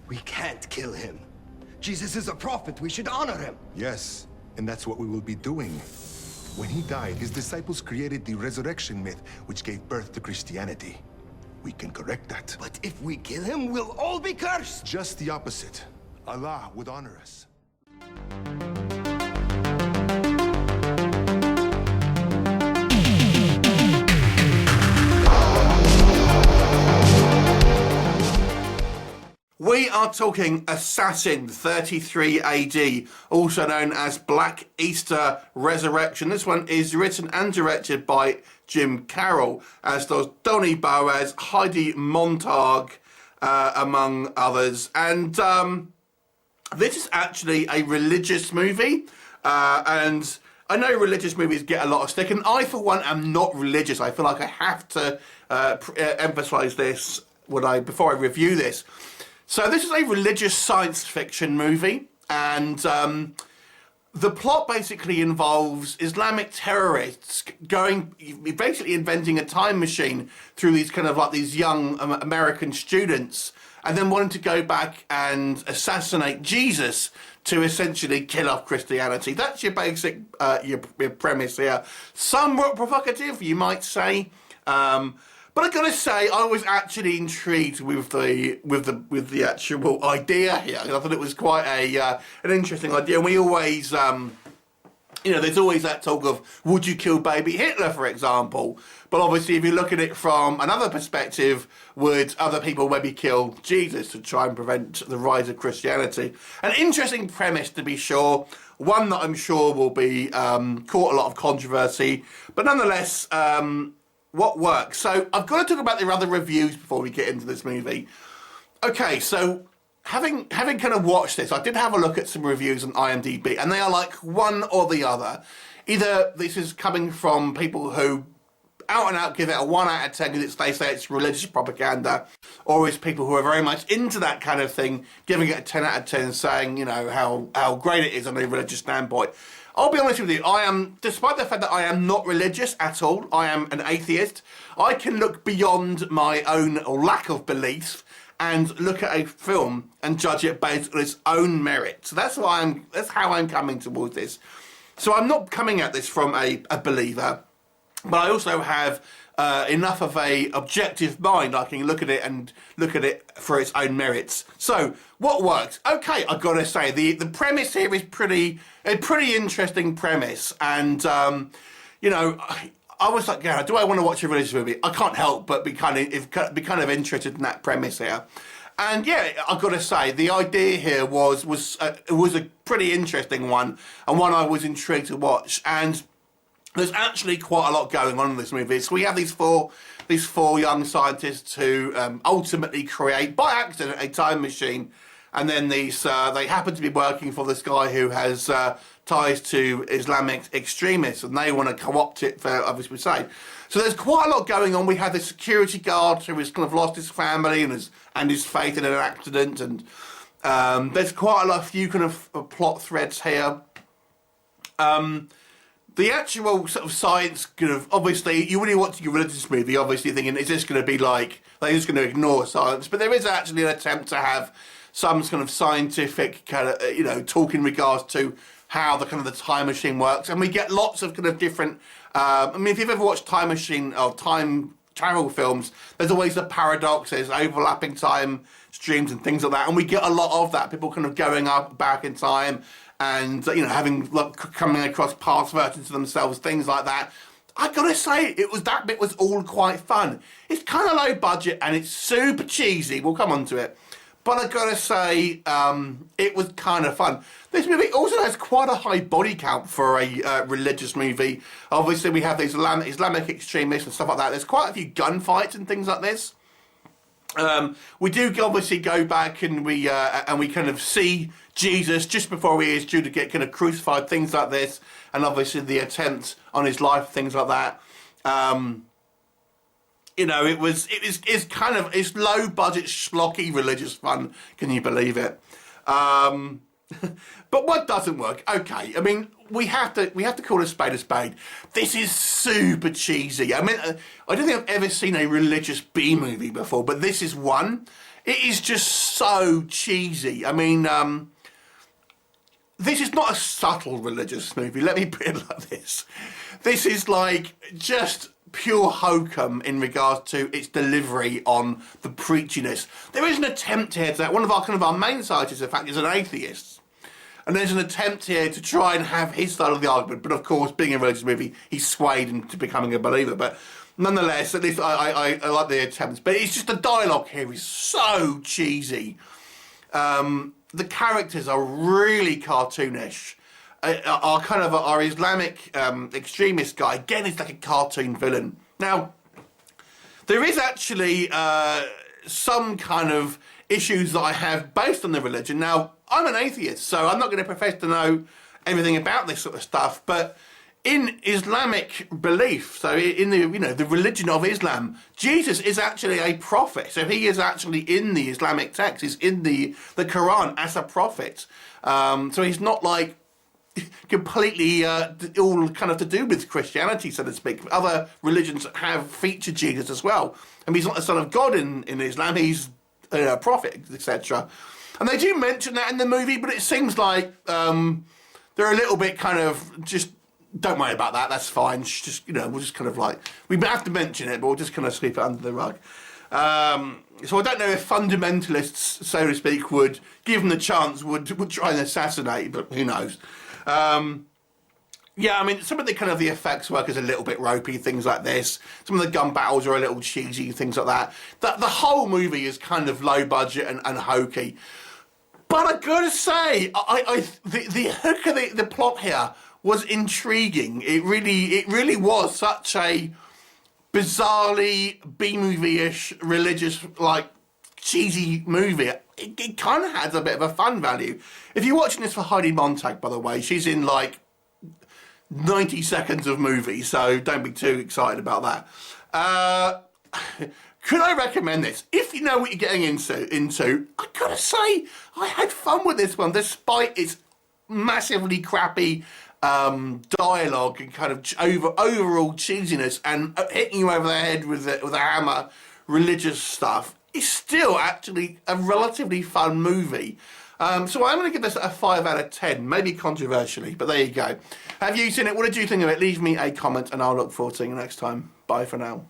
We can't kill him. Jesus is a prophet. We should honor him. Yes, and that's what we will be doing. When he died, his disciples created the resurrection myth, which gave birth to Christianity. We can correct that. But if we kill him, we'll all be cursed. Just the opposite. Allah would honor us. We are talking Assassin 33 AD, also known as Black Easter Resurrection. This one is written and directed by Jim Carroll, as does Donny, Boaz, Heidi Montag, among others. And this is actually a religious movie, and I know religious movies get a lot of stick, and I, for one, am not religious. I feel like I have to emphasise this before I review this. So this is a religious science fiction movie, and the plot basically involves Islamic terrorists basically inventing a time machine through these kind of like these young American students, and then wanting to go back and assassinate Jesus to essentially kill off Christianity. That's your basic your premise here. Somewhat provocative, you might say. But I gotta say, I was actually intrigued with the actual idea here. I thought it was quite an interesting idea. And we always, there's always that talk of, would you kill baby Hitler, for example? But obviously, if you look at it from another perspective, would other people maybe kill Jesus to try and prevent the rise of Christianity? An interesting premise, to be sure. One that I'm sure will be caught a lot of controversy, but nonetheless. What works? So I've got to talk about the other reviews before we get into this movie. Okay, so having kind of watched this, I did have a look at some reviews on IMDb, and they are like one or the other. Either this is coming from people who out and out give it a 1 out of 10 because they say it's religious propaganda, or it's people who are very much into that kind of thing, giving it a 10 out of 10, saying, you know, how great it is on a religious standpoint. I'll be honest with you, despite the fact that I am not religious at all, I am an atheist, I can look beyond my own lack of belief and look at a film and judge it based on its own merit. So that's how I'm coming towards this. So I'm not coming at this from a believer, but I also have enough of a objective mind. I can look at it and look at it for its own merits. So what works? Okay, I've got to say the premise here is a pretty interesting premise, and I was like, yeah, do I want to watch a religious movie? I can't help but be kind of interested in that premise here. And yeah, I've got to say the idea here was a pretty interesting one, and one I was intrigued to watch. And there's actually quite a lot going on in this movie. So we have these four young scientists who ultimately create, by accident, a time machine. And then they happen to be working for this guy who has ties to Islamic extremists, and they want to co-opt it for, obviously, say. So there's quite a lot going on. We have the security guard who has kind of lost his family and his faith in an accident, and there's quite a few kind of plot threads here. The actual sort of science kind of, obviously, you really want to do a religious movie, obviously thinking, is this going to be like, they're just going to ignore science? But there is actually an attempt to have some kind of scientific kind of, talk in regards to how the kind of the time machine works. And we get lots of kind of different, if you've ever watched time machine or time travel films, there's always the paradoxes, overlapping time streams and things like that. And we get a lot of that, people kind of going back in time, and having coming across past versions of themselves, things like that. I gotta say, that bit was all quite fun. It's kind of low budget and it's super cheesy. We'll come on to it, but I gotta say, it was kind of fun. This movie also has quite a high body count for a religious movie. Obviously, we have these Islamic extremists and stuff like that. There's quite a few gunfights and things like this. We do obviously go back and we kind of see Jesus just before he is due to get kind of crucified, things like this, and obviously the attempt on his life, things like that. It's low budget schlocky religious fun. Can you believe it? But what doesn't work? Okay, I mean, we have to call a spade a spade. This is super cheesy. I mean, I don't think I've ever seen a religious B movie before, but this is one. It is just so cheesy. I mean, this is not a subtle religious movie. Let me put it like this. This is like just pure hokum in regards to its delivery on the preachiness. There is an attempt here to that. One of our main scientists, in fact, is an atheist. And there's an attempt here to try and have his side of the argument. But of course, being a religious movie, he's swayed into becoming a believer. But nonetheless, at least I like the attempts. But it's just the dialogue here is so cheesy. The characters are really cartoonish. Our Islamic extremist guy, again, is like a cartoon villain. Now, there is actually some kind of issues that I have based on the religion. Now, I'm an atheist, so I'm not going to profess to know everything about this sort of stuff, but in Islamic belief, so in the religion of Islam, Jesus is actually a prophet. So he is actually in the Islamic text, he's in the Quran as a prophet. So he's not like completely all kind of to do with Christianity, so to speak. Other religions have featured Jesus as well. And he's not the son of God in Islam, he's a prophet, etc. And they do mention that in the movie, but it seems like they're a little bit kind of just, don't worry about that, that's fine. Just, we'll just kind of like, we have to mention it, but we'll just kind of sweep it under the rug. So I don't know if fundamentalists, so to speak, would, given the chance, would try and assassinate, but who knows. Yeah, I mean, some of the effects work is a little bit ropey, things like this. Some of the gun battles are a little cheesy, things like that. The whole movie is kind of low budget and hokey. But I gotta say, the hook of the plot here was intriguing. It really was such a bizarrely B-movie-ish, religious, like, cheesy movie. It kind of has a bit of a fun value. If you're watching this for Heidi Montag, by the way, she's in, like, 90 seconds of movie, so don't be too excited about that. Could I recommend this? If you know what you're getting into, I gotta say, I had fun with this one, despite its massively crappy dialogue and kind of overall cheesiness and hitting you over the head with a hammer, religious stuff. It's still actually a relatively fun movie. So I'm going to give this a 5 out of 10, maybe controversially, but there you go. Have you seen it? What did you think of it? Leave me a comment and I'll look forward to seeing you next time. Bye for now.